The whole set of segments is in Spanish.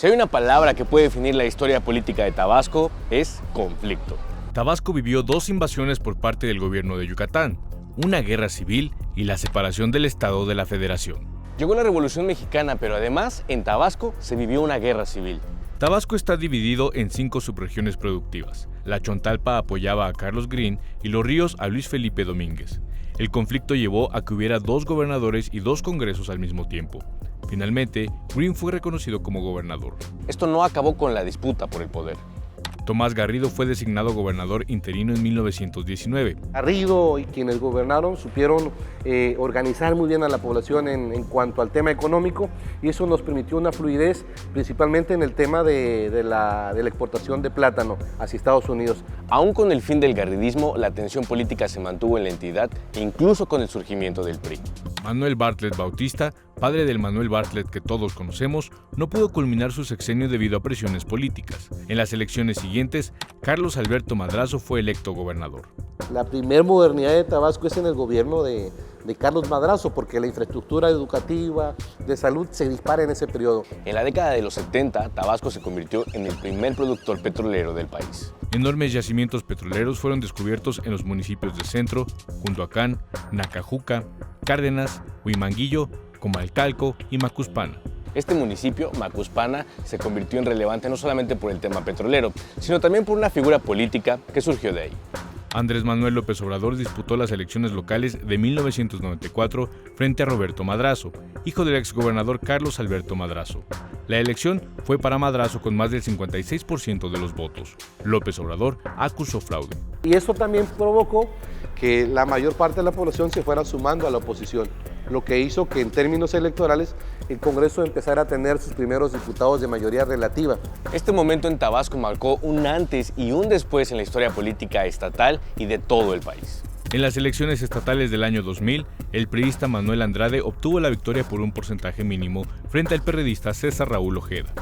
Si hay una palabra que puede definir la historia política de Tabasco, es conflicto. Tabasco vivió dos invasiones por parte del gobierno de Yucatán, una guerra civil y la separación del Estado de la Federación. Llegó la Revolución Mexicana, pero además en Tabasco se vivió una guerra civil. Tabasco está dividido en 5 subregiones productivas. La Chontalpa apoyaba a Carlos Green y Los Ríos a Luis Felipe Domínguez. El conflicto llevó a que hubiera 2 gobernadores y 2 congresos al mismo tiempo. Finalmente, Green fue reconocido como gobernador. Esto no acabó con la disputa por el poder. Tomás Garrido fue designado gobernador interino en 1919. Garrido y quienes gobernaron supieron organizar muy bien a la población en cuanto al tema económico, y eso nos permitió una fluidez principalmente en el tema de la exportación de plátano hacia Estados Unidos. Aún con el fin del garridismo, la tensión política se mantuvo en la entidad, incluso con el surgimiento del PRI. Manuel Bartlett Bautista, padre del Manuel Bartlett que todos conocemos, no pudo culminar su sexenio debido a presiones políticas. En las elecciones siguientes, Carlos Alberto Madrazo fue electo gobernador. La primer modernidad de Tabasco es en el gobierno de Carlos Madrazo, porque la infraestructura educativa, de salud, se dispara en ese periodo. En la década de los 70, Tabasco se convirtió en el primer productor petrolero del país. Enormes yacimientos petroleros fueron descubiertos en los municipios de Centro, Cunduacán, Nacajuca, Cárdenas, Huimanguillo, Comalcalco y Macuspana. Este municipio, Macuspana, se convirtió en relevante no solamente por el tema petrolero, sino también por una figura política que surgió de ahí. Andrés Manuel López Obrador disputó las elecciones locales de 1994 frente a Roberto Madrazo, hijo del exgobernador Carlos Alberto Madrazo. La elección fue para Madrazo con más del 56% de los votos. López Obrador acusó fraude. Y eso también provocó que la mayor parte de la población se fuera sumando a la oposición, lo que hizo que en términos electorales el Congreso empezara a tener sus primeros diputados de mayoría relativa. Este momento en Tabasco marcó un antes y un después en la historia política estatal y de todo el país. En las elecciones estatales del año 2000, el priista Manuel Andrade obtuvo la victoria por un porcentaje mínimo frente al perredista César Raúl Ojeda.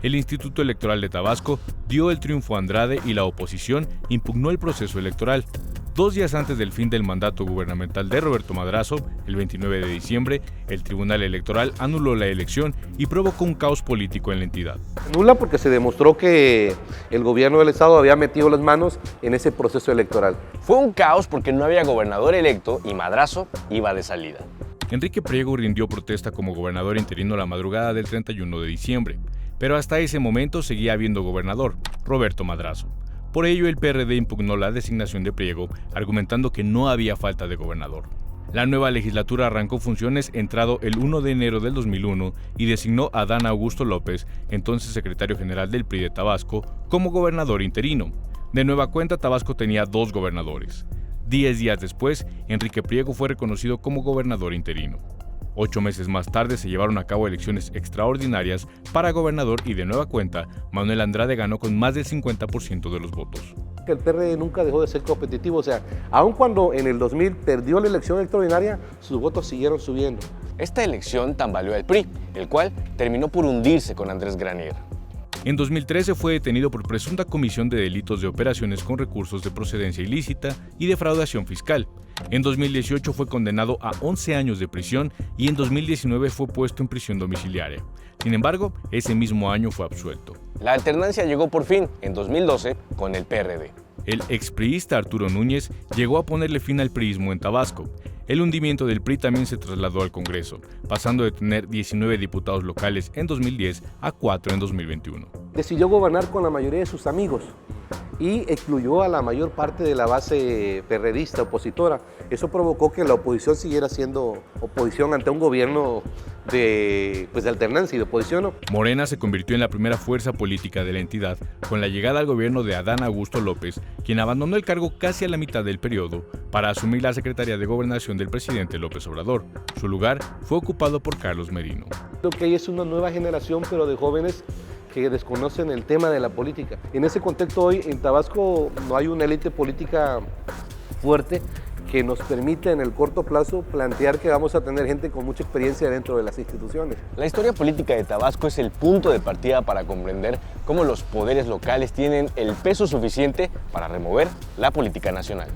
El Instituto Electoral de Tabasco dio el triunfo a Andrade y la oposición impugnó el proceso electoral. 2 días antes del fin del mandato gubernamental de Roberto Madrazo, el 29 de diciembre, el Tribunal Electoral anuló la elección y provocó un caos político en la entidad. Anula porque se demostró que el gobierno del estado había metido las manos en ese proceso electoral. Fue un caos porque no había gobernador electo y Madrazo iba de salida. Enrique Priego rindió protesta como gobernador interino la madrugada del 31 de diciembre, pero hasta ese momento seguía habiendo gobernador, Roberto Madrazo. Por ello, el PRD impugnó la designación de Priego, argumentando que no había falta de gobernador. La nueva legislatura arrancó funciones entrado el 1 de enero del 2001 y designó a Adán Augusto López, entonces secretario general del PRI de Tabasco, como gobernador interino. De nueva cuenta, Tabasco tenía 2 gobernadores. 10 días después, Enrique Priego fue reconocido como gobernador interino. 8 meses más tarde se llevaron a cabo elecciones extraordinarias para gobernador y de nueva cuenta, Manuel Andrade ganó con más del 50% de los votos. El PRD nunca dejó de ser competitivo, o sea, aun cuando en el 2000 perdió la elección extraordinaria, sus votos siguieron subiendo. Esta elección tambaleó al PRI, el cual terminó por hundirse con Andrés Granier. En 2013 fue detenido por presunta comisión de delitos de operaciones con recursos de procedencia ilícita y defraudación fiscal. En 2018 fue condenado a 11 años de prisión y en 2019 fue puesto en prisión domiciliaria. Sin embargo, ese mismo año fue absuelto. La alternancia llegó por fin, en 2012, con el PRD. El expriista Arturo Núñez llegó a ponerle fin al priismo en Tabasco. El hundimiento del PRI también se trasladó al Congreso, pasando de tener 19 diputados locales en 2010 a 4 en 2021. Decidió gobernar con la mayoría de sus amigos y excluyó a la mayor parte de la base perredista opositora. Eso provocó que la oposición siguiera siendo oposición ante un gobierno de alternancia y de oposición, ¿no? Morena se convirtió en la primera fuerza política de la entidad con la llegada al gobierno de Adán Augusto López, quien abandonó el cargo casi a la mitad del periodo para asumir la Secretaría de Gobernación del presidente López Obrador. Su lugar fue ocupado por Carlos Merino. Lo que hay es una nueva generación, pero de jóvenes que desconocen el tema de la política. En ese contexto hoy en Tabasco no hay una élite política fuerte que nos permite en el corto plazo plantear que vamos a tener gente con mucha experiencia dentro de las instituciones. La historia política de Tabasco es el punto de partida para comprender cómo los poderes locales tienen el peso suficiente para remover la política nacional.